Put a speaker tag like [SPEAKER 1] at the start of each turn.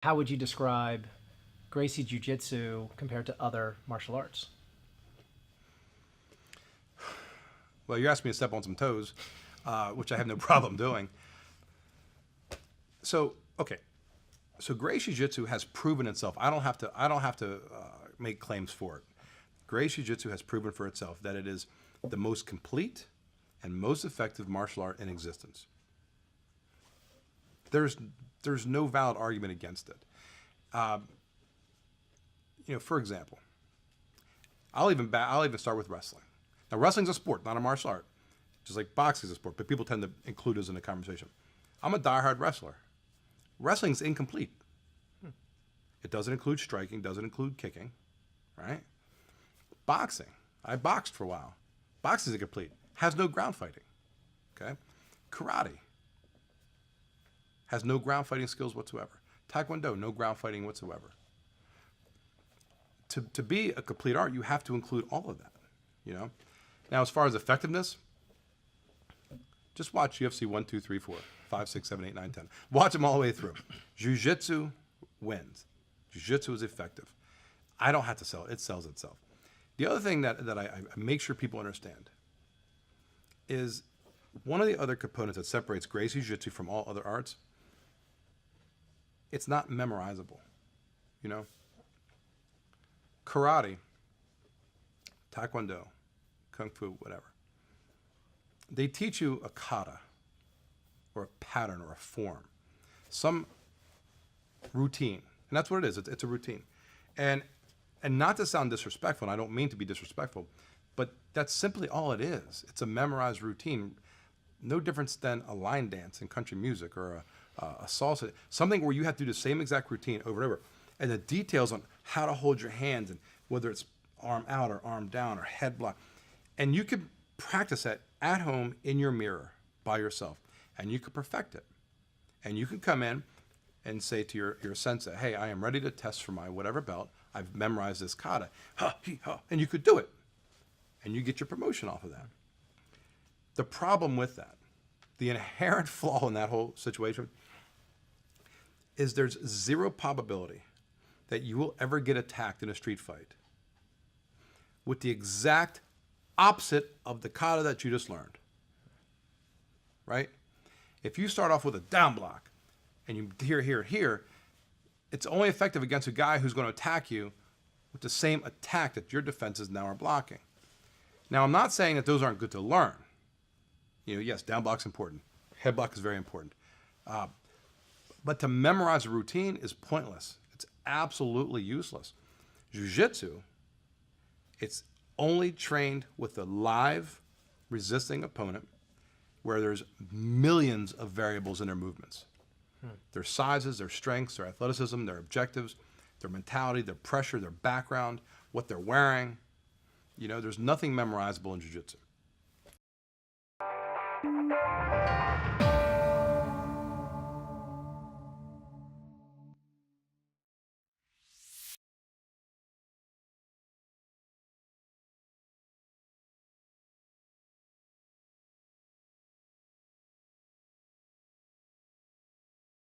[SPEAKER 1] How would you describe Gracie Jiu-Jitsu compared to other martial arts?
[SPEAKER 2] Well, you asked me to step on some toes, which I have no problem doing. So, okay. So Gracie Jiu-Jitsu has proven itself. I don't have to. I don't have to make claims for it. Gracie Jiu-Jitsu has proven for itself that it is the most complete and most effective martial art in existence. There's there's no valid argument against it. For example, I'll even start with wrestling. Now, wrestling's a sport, not a martial art, just like boxing is a sport. But people tend to include us in the conversation. I'm a diehard wrestler. Wrestling's incomplete. It doesn't include striking, doesn't include kicking, right? Boxing. I boxed for a while. Boxing is incomplete. Has no ground fighting. Okay? Karate has no ground fighting skills whatsoever. Taekwondo, no ground fighting whatsoever. To be a complete art, you have to include all of that. Now, as far as effectiveness, just watch UFC 1, 2, 3, 4, 5, 6, 7, 8, 9, 10. Watch them all the way through. Jiu-Jitsu wins. Jiu-Jitsu is effective. I don't have to sell it. It sells itself. The other thing that I make sure people understand is one of the other components that separates Gracie Jiu-Jitsu from all other arts, it's not memorizable. Karate, Taekwondo, Kung Fu, whatever. They teach you a kata or a pattern or a form, some routine. And that's what it is. It's a routine. And not to sound disrespectful, and I don't mean to be disrespectful, but that's simply all it is. It's a memorized routine, no difference than a line dance in country music or a salsa, something where you have to do the same exact routine over and over. And the details on how to hold your hands and whether it's arm out or arm down or head block. And you could practice that at home in your mirror by yourself, and you could perfect it. And you can come in and say to your sensei, hey, I am ready to test for my whatever belt. I've memorized this kata. Ha, he, ha. And you could do it. And you get your promotion off of that. The problem with that, the inherent flaw in that whole situation, is there's zero probability that you will ever get attacked in a street fight with the exact opposite of the kata that you just learned. Right? If you start off with a down block and you here, it's only effective against a guy who's going to attack you with the same attack that your defenses now are blocking. Now, I'm not saying that those aren't good to learn. Yes, down block's important. Head block is very important. But to memorize a routine is pointless. It's absolutely useless. Jiu-Jitsu, it's only trained with a live, resisting opponent where there's millions of variables in their movements. Their sizes, their strengths, their athleticism, their objectives, their mentality, their pressure, their background, what they're wearing. There's nothing memorizable in Jiu-Jitsu.